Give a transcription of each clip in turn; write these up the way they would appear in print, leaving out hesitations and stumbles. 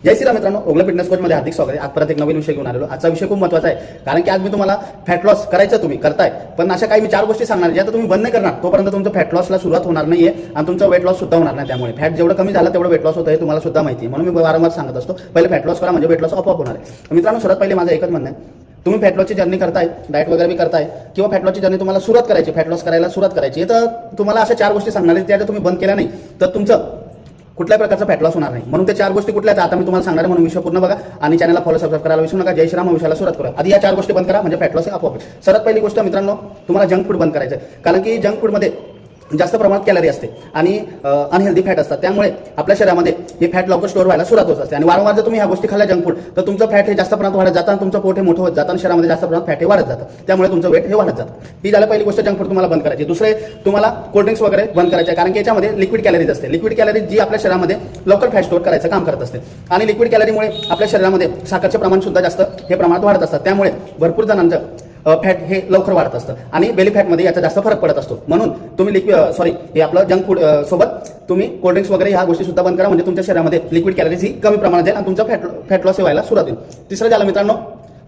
जय श्रीराम मित्रांनो, ओगला fitness coach मध्ये हार्दिक स्वागत आहे। आज परत एक नवीन विषय घेऊन आलेलो। आजचा विषय खूप महत्त्वाचा आहे, कारण की आज मी तुम्हाला फॅट लॉस करायचं तुम्ही करताय, पण अशा काही मी 4 गोष्टी सांगणार ज्या तुम्ही बंद नाही करणार तोपर्यंत तुमचं फॅट लॉसला सुरुवात होणार नाहीये आणि तुमचं वेट लॉस सुद्धा होणार नाही। त्यामुळे फॅट जेवढं कमी झालं तेवढं वेट लॉस होतं हे तुम्हाला सुद्धा माहिती आहे, म्हणून मी वारंवार सांगत असतो पहिले फॅट लॉस करा म्हणजे वेट लॉस आपोआप होणार आहे। मित्रांनो, सर्वात पहिले माझं एकच म्हणणं आहे, तुम्ही फॅट लॉसची जर्नी करताय, डाएट वगैरे भी करताय किंवा फॅट लॉसची जर्नी तुम्हाला सुरुवात करायची, फॅट लॉस करायला सुरुवात करायची, तर तुम्हाला अशा 4 गोष्टी सांगणार आहेत त्या जर तुम्ही बंद केल्या नाही तर तुमचं कुठल्याही प्रकारचा फॅट लॉस होणार नाही। म्हणून त्या 4 गोष्टी कुठल्या आहेत आता मी तुम्हाला सांगणार आहे, म्हणून विषय पूर्ण बघा आणि चॅनलला फॉलो सबस्क्राइब करायला विसरू नका। जय श्रीराम विषयाला सुरुवात करूया। आधी या 4 गोष्टी बंद करा म्हणजे फॅट लॉस आपोआप। सर्वात पहिली गोष्ट मित्रांनो, तुम्हाला जंक फूड बंद करायचं आहे, कारण की जंक फूडमध्ये जास्त प्रमाणात कॅलरी असते आणि अनहेल्दी फॅट असतात, त्यामुळे आपल्या शरीरामध्ये हे फॅट लवकर स्टोअर व्हायला सुरुवात होत असते आणि वारंवार जर तुम्ही ह्या गोष्टी खाल्ल्या जंक फूड तर तुमचं फॅट हे जास्त प्रमाणात वाढत जातं आणि तुमचं पोट हे मोठं होत जातं आणि शरीरामध्ये जास्त प्रमाणात फॅट हे वाढत जातं, त्यामुळे तुमचं वेट हे वाढत जातं। ही झाली पहिली गोष्ट, जंक फूड तुम्हाला बंद करायची। दुसरे, तुम्हाला कोल्ड्रिंक्स वगैरे बंद करायचे, कारण की याच्यामध्ये लिक्विड कॅलरीज असते। लिक्विड कॅलरी जी आपल्या शरीरामध्ये लवकर फॅट स्टोअर करायचं काम करत असते आणि लिक्विड कॅलरीमुळे आपल्या शरीरामध्ये साखरचे प्रमाण सुद्धा जास्त हे प्रमाणात वाढत असतात, त्यामुळे भरपूर जणांचं फॅट हे लवकर वाढत असतं आणि बेली फॅटमध्ये याचा जास्त फरक पडत असतो। म्हणून तुम्ही हे आपलं जंक फूड सोबत तुम्ही कोल्ड्रिंक्स वगैरे ह्या गोष्टी सुद्धा बंद करा, म्हणजे तुमच्या शरीरामध्ये लिक्विड कॅलरीज ही कमी प्रमाणात जाईल आणि तुमचं फॅट लॉस व्हायला सुरुवात होईल। तिसरं झालं मित्रांनो,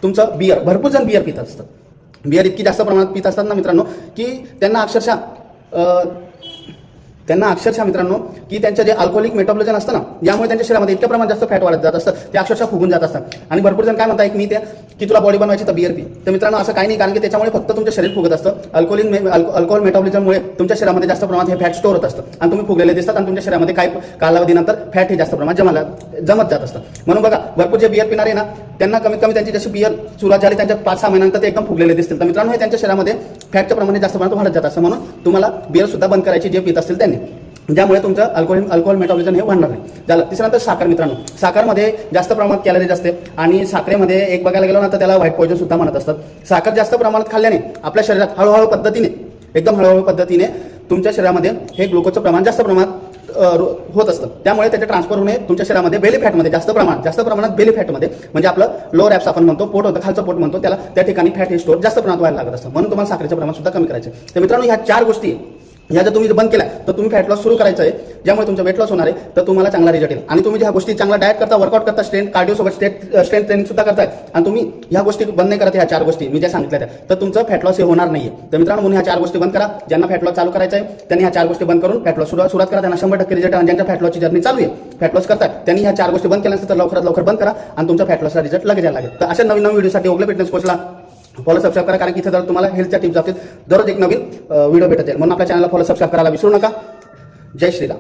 तुमचं बियर। भरपूर जण बियर पित असतात, बियर इतकी जास्त प्रमाणात पित असतात ना मित्रांनो की त्यांना अक्षरशः मित्रांनो की त्यांचं जे अल्कोहोलिक मेटाबॉलिझम असतं ना, यामुळे त्यांच्या शरीरामध्ये इतक्या प्रमाणात जास्त फॅट वाढत जात असतं, ते अक्षरशः फुगून जात असतात। आणि भरपूर जण काय म्हणतात की तुला बॉडी बनवायची तर बियर पी, तर मित्रांनो असं काही नाही, कारण की त्याच्यामुळे फक्त तुमचं शरीर फुगत असतं। अल्कोहोल मेटाबॉलिझममुळे तुमच्या शरीरामध्ये जास्त प्रमाणात हे फॅट स्टोअर होत असतं आणि तुम्ही फुगलेले दिसतात आणि तुमच्या शरीरामध्ये काही कालावधीनंतर फॅट हे जास्त प्रमाणात जमत जात असतं। म्हणून बघा, भरपूर जे बियर पिणारे ना त्यांना कमीत कमी त्यांची जशी बियर सुरुवात झाली त्यांच्या 5-6 महिन्यानंतर ते एकदम फुगलेले दिसतील, तर मित्रांनो हे त्यांच्या शरीरामध्ये फॅटच्या प्रमाणे जास्त प्रमाणात वाढत जात असतं। म्हणून तुम्हाला बियर सुद्धा बंद करायची जे पित असतील त्यांनी, ज्यामुळे तुमचं अल्कोहोल मेटाबॉलिझम हे वाढणार नाही। झालं तिसरं, साखर। मित्रांनो, साखरमध्ये जास्त प्रमाणात कॅलरीज असते आणि साखरेमध्ये एक बघायला गेलो ना तर त्याला व्हाईट पॉइझन सुद्धा म्हणत असतात। साखर जास्त प्रमाणात खाल्ल्याने आपल्या शरीरात हळूहळू पद्धतीने तुमच्या शरीरामध्ये हे ग्लुकोजचं प्रमाण जास्त प्रमाणात होत असतं, त्यामुळे त्याचे ट्रान्सफर होणे तुमच्या शरीरामध्ये बेली फॅटमध्ये जास्त प्रमाणात बेली फॅटमध्ये म्हणजे आपलं लोअर ॲप्स आपण म्हणतो, पोट होतं, खालचं पोट म्हणतो त्याला, त्या ठिकाणी फॅट हे स्टोअर जास्त प्रमाणात व्हायला लागत असतं। म्हणून तुम्हाला साखरेचं प्रमाण सुद्धा कमी करायचं। तर मित्रांनो, ह्या 4 गोष्टी ह्या जर तुम्ही बंद केल्या तर तुम्ही फॅट लॉस सुरू करायचं आहे, ज्यामुळे तुमचं वेट लॉस होणार आहे, तर तुम्हाला चांगला रिझल्ट येईल। आणि तुम्ही ज्या गोष्टी चांगला डाएट करता, वर्कआउट करता, कार्डिओ सोबत स्ट्रेंथ ट्रेनिंग सुद्धा करताय आणि तुम्ही ह्या गोष्टी बंद नाही करत, ह्या 4 गोष्टी मी ज्या सांगितल्या तर तुमचं फॅट लॉस हे होणार नाहीये। तर मित्रांनो, म्हणून ह्या 4 गोष्टी बंद करा। ज्यांना फॅट लॉस चालू करायचं आहे त्यांनी ह्या 4 गोष्टी बंद करून फॅट लॉस सुरुवात करा, त्यांना 100% रिझल्ट। आणि ज्यांच्या फॅट लॉसची जर्नी चालू आहे, फॅट लॉस करतात, त्यांनी ह्या 4 गोष्टी बंद केल्यानंतर लवकरात लवकर बंद करा आणि तुमच्या फॅट लॉसला रिझल्ट लगेच यायला लागेल। तर अशा नवीन व्हिडिओसाठी ओगला फिटनेस कोचला फॉलो सबस्क्राइब करा, कारण की इथे जर तुम्हाला हेल्थच्या टिप्स असतील दररोज एक नवीन व्हिडिओ भेटत जाईल, म्हणून आपल्या चॅनलला फॉलो सबस्क्राइब करायला विसरू नका। जय श्रीराम।